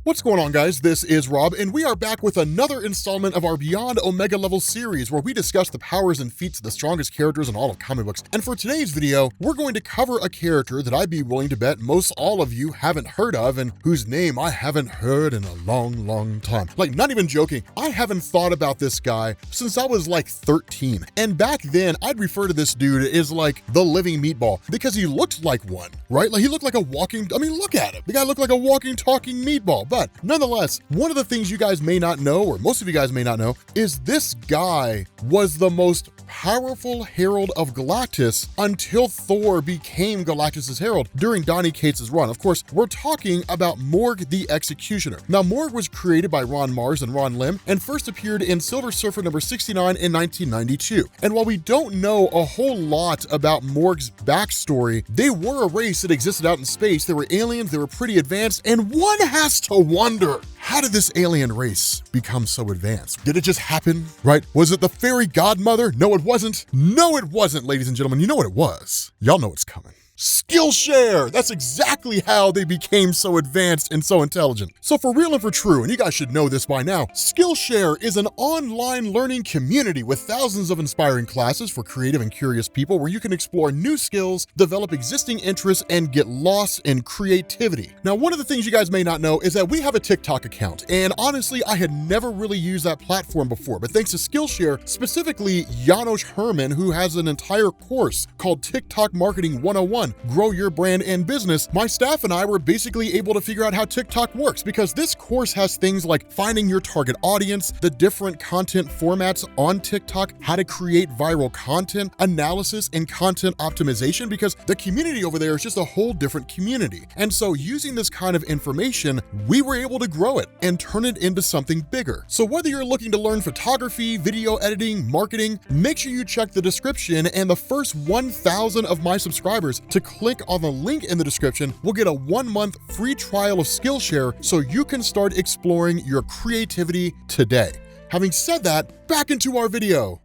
What's going on, guys? This is Rob, and we are back with another installment of our Beyond Omega Level series where we discuss the powers and feats of the strongest characters in all of comic books. And for today's video, we're going to cover a character that I'd be willing to bet most all of you haven't heard of and whose name I haven't heard in a long time. Like, not even joking, I haven't thought about this guy since I was like 13. And back then, I'd refer to this dude as like the living meatball because he looked like one, right? Like he looked like a walking, look at him. The guy looked like a walking, talking meatball. But nonetheless, one of the things you guys may not know, or most of you guys may not know, is this guy was the most powerful herald of Galactus until Thor became Galactus's herald during Donny Cates' run. Of course, we're talking about Morg the Executioner. Now, Morg was created by Marz and Ron Lim and first appeared in Silver Surfer number 69 in 1992. And while we don't know a whole lot about Morg's backstory, they were a race that existed out in space. They were aliens, they were pretty advanced, and one has to wonder, how did this alien race become so advanced? Did it just happen, right? Was it the fairy godmother? No, it wasn't. No, it wasn't, ladies and gentlemen. You know what it was. Y'all know it's coming. Skillshare! That's exactly how they became so advanced and so intelligent. So for real and for true, and you guys should know this by now, Skillshare is an online learning community with thousands of inspiring classes for creative and curious people where you can explore new skills, develop existing interests, and get lost in creativity. Now, one of the things you guys may not know is that we have a TikTok account, and honestly, I had never really used that platform before, but thanks to Skillshare, specifically Janos Herman, who has an entire course called TikTok Marketing 101, Grow Your Brand and Business, my staff and I were basically able to figure out how TikTok works because this course has things like finding your target audience, the different content formats on TikTok, how to create viral content, analysis, and content optimization because the community over there is just a whole different community. And so using this kind of information, we were able to grow it and turn it into something bigger. So whether you're looking to learn photography, video editing, marketing, make sure you check the description, and the first 1,000 of my subscribers to click on the link in the description will get a 1-month free trial of Skillshare so you can start exploring your creativity today. Having said that, back into our video.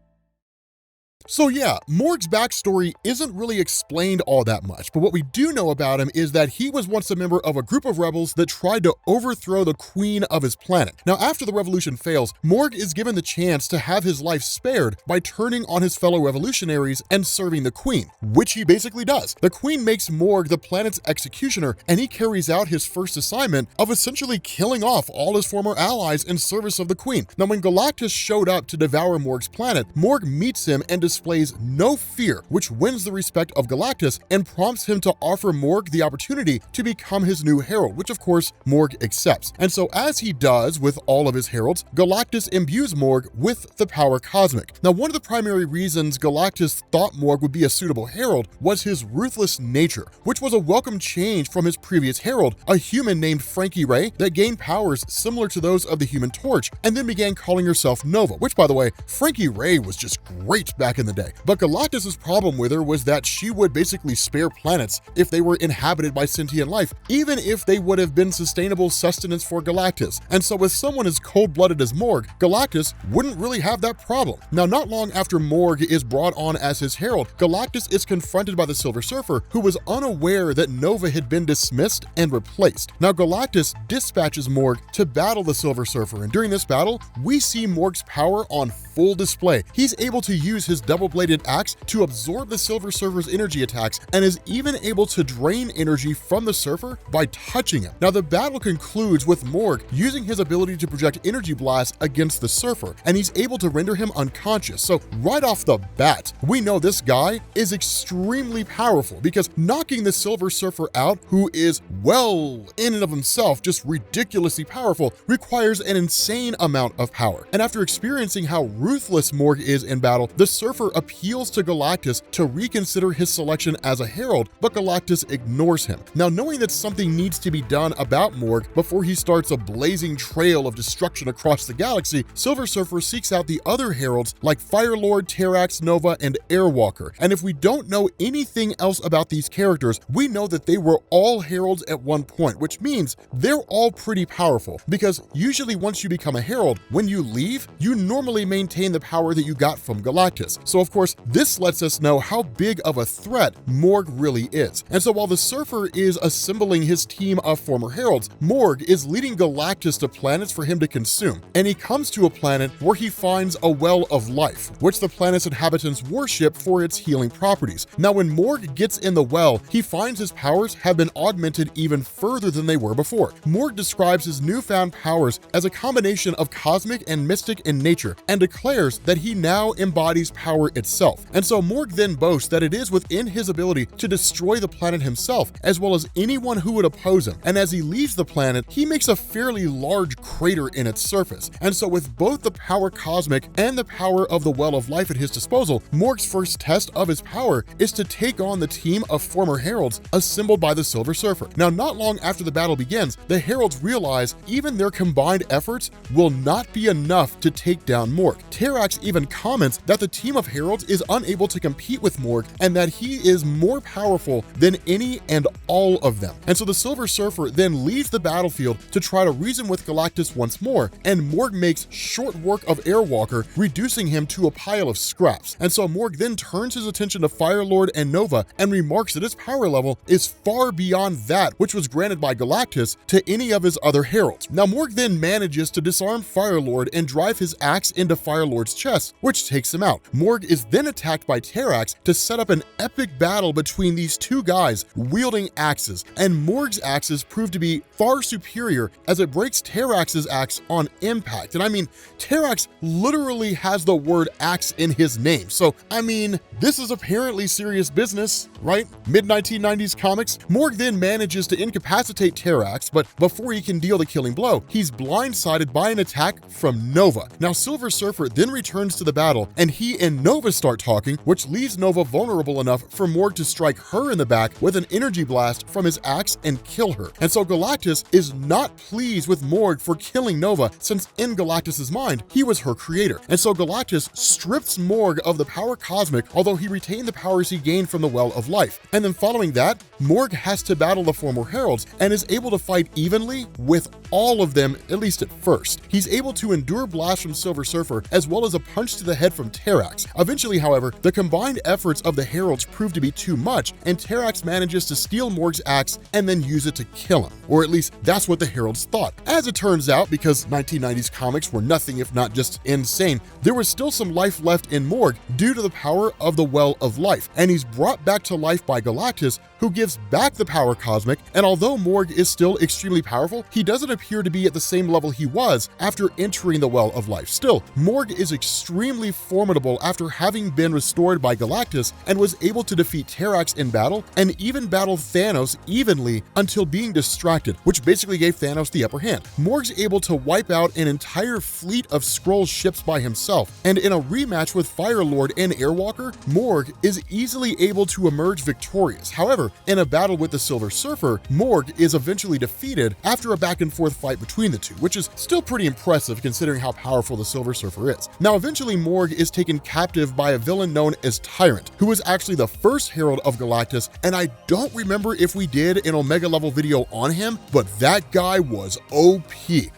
So yeah, Morg's backstory isn't really explained all that much, but what we do know about him is that he was once a member of a group of rebels that tried to overthrow the queen of his planet. Now, after the revolution fails, Morg is given the chance to have his life spared by turning on his fellow revolutionaries and serving the queen, which he basically does. The queen makes Morg the planet's executioner, and he carries out his first assignment of essentially killing off all his former allies in service of the queen. Now, when Galactus showed up to devour Morg's planet, Morg meets him and displays no fear, which wins the respect of Galactus and prompts him to offer Morg the opportunity to become his new herald, which of course Morg accepts. And so as he does with all of his heralds, Galactus imbues Morg with the power cosmic. Now, one of the primary reasons Galactus thought Morg would be a suitable herald was his ruthless nature, which was a welcome change from his previous herald, a human named Frankie Ray that gained powers similar to those of the Human Torch and then began calling herself Nova, which, by the way, Frankie Ray was just great back in the day. But Galactus's problem with her was that she would basically spare planets if they were inhabited by sentient life, even if they would have been sustainable sustenance for Galactus. And so with someone as cold-blooded as Morg, Galactus wouldn't really have that problem. Now, not long after Morg is brought on as his herald, Galactus is confronted by the Silver Surfer, who was unaware that Nova had been dismissed and replaced. Now, Galactus dispatches Morg to battle the Silver Surfer, and during this battle, we see Morg's power on full display. He's able to use his double-bladed axe to absorb the Silver Surfer's energy attacks and is even able to drain energy from the Surfer by touching him. Now, the battle concludes with Morg using his ability to project energy blasts against the Surfer, and he's able to render him unconscious. So right off the bat, we know this guy is extremely powerful because knocking the Silver Surfer out, who is, well, in and of himself, just ridiculously powerful, requires an insane amount of power. And after experiencing how ruthless Morg is in battle, the Surfer appeals to Galactus to reconsider his selection as a herald, but Galactus ignores him. Now, knowing that something needs to be done about Morg before he starts a blazing trail of destruction across the galaxy, Silver Surfer seeks out the other heralds like Firelord, Terrax, Nova, and Airwalker. And if we don't know anything else about these characters, we know that they were all heralds at one point, which means they're all pretty powerful, because usually once you become a herald, when you leave, you normally maintain the power that you got from Galactus. So of course, this lets us know how big of a threat Morg really is. And so while the Surfer is assembling his team of former Heralds, Morg is leading Galactus to planets for him to consume. And he comes to a planet where he finds a well of life, which the planet's inhabitants worship for its healing properties. Now, when Morg gets in the well, he finds his powers have been augmented even further than they were before. Morg describes his newfound powers as a combination of cosmic and mystic in nature, and declares that he now embodies power itself. And so Morg then boasts that it is within his ability to destroy the planet himself, as well as anyone who would oppose him. And as he leaves the planet, he makes a fairly large crater in its surface. And so with both the power cosmic and the power of the well of life at his disposal, Morg's first test of his power is to take on the team of former Heralds assembled by the Silver Surfer. Now, not long after the battle begins, the Heralds realize even their combined efforts will not be enough to take down Morg. Terrax even comments that the team of Heralds is unable to compete with Morg and that he is more powerful than any and all of them. And so the Silver Surfer then leaves the battlefield to try to reason with Galactus once more, and Morg makes short work of Airwalker, reducing him to a pile of scraps. And so Morg then turns his attention to Firelord and Nova and remarks that his power level is far beyond that which was granted by Galactus to any of his other Heralds. Now, Morg then manages to disarm Firelord and drive his axe into Firelord's chest, which takes him out. Morg is then attacked by Terrax to set up an epic battle between these two guys wielding axes, and Morg's axes prove to be far superior as it breaks Terrax's axe on impact. And I mean, Terrax literally has the word axe in his name. So, I mean, this is apparently serious business, right? Mid-1990s comics. Morg then manages to incapacitate Terrax, but before he can deal the killing blow, he's blindsided by an attack from Nova. Now, Silver Surfer then returns to the battle, and he and Nova start talking, which leaves Nova vulnerable enough for Morg to strike her in the back with an energy blast from his axe and kill her. And so Galactus is not pleased with Morg for killing Nova, since in Galactus's mind, he was her creator. And so Galactus strips Morg of the power cosmic, although he retained the powers he gained from the Well of Life. And then following that, Morg has to battle the former Heralds and is able to fight evenly with all of them, at least at first. He's able to endure blasts from Silver Surfer as well as a punch to the head from Terrax. Eventually, however, the combined efforts of the Heralds prove to be too much, and Terrax manages to steal Morg's axe and then use it to kill him. Or at least that's what the Heralds thought. As it turns out, because 1990s comics were nothing if not just insane, there was still some life left in Morg due to the power of the Well of Life, and he's brought back to life by Galactus, who gives back the power cosmic. And although Morg is still extremely powerful, he doesn't appear to be at the same level he was after entering the Well of Life. Still, Morg is extremely formidable after having been restored by Galactus and was able to defeat Terrax in battle and even battle Thanos evenly until being distracted, which basically gave Thanos the upper hand. Morg's able to wipe out an entire fleet of Skrull ships by himself, and in a rematch with Firelord and Airwalker, Morg is easily able to emerge victorious. However, in a battle with the Silver Surfer, Morg is eventually defeated after a back and forth fight between the two, which is still pretty impressive considering how powerful the Silver Surfer is. Now, eventually Morg is taken captive by a villain known as Tyrant, who was actually the first Herald of Galactus, and I don't remember if we did an Omega level video on him, but that guy was OP.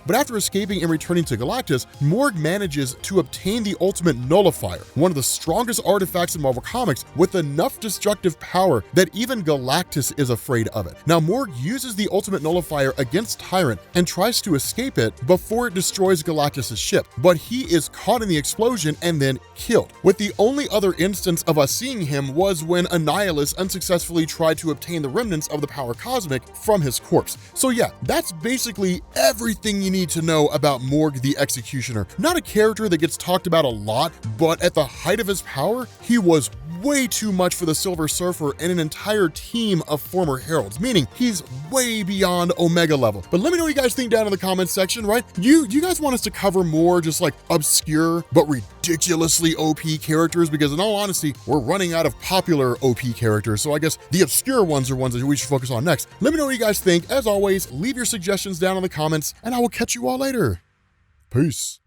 But after escaping and returning to Galactus, Morg manages to obtain the Ultimate Nullifier, one of the strongest artifacts in Marvel Comics with enough destructive power that even Galactus is afraid of it. Now, Morg uses the Ultimate Nullifier against Tyrant and tries to escape it before it destroys Galactus' ship, but he is caught in the explosion and then killed. With the only other instance of us seeing him was when Annihilation unsuccessfully tried to obtain the remnants of the power cosmic from his corpse. So yeah, that's basically everything you need to know about Morg the Executioner. Not a character that gets talked about a lot, but at the height of his power, he was way too much for the Silver Surfer and an entire team of former Heralds, meaning he's way beyond Omega level. But let me know what you guys think down in the comments section, right? You guys want us to cover more just like obscure but ridiculously OP characters? Because in all honesty, we're running out of popular OP characters, so I guess the obscure ones are ones that we should focus on next. Let me know what you guys think. As always, leave your suggestions down in the comments, and I will catch you all later. Peace.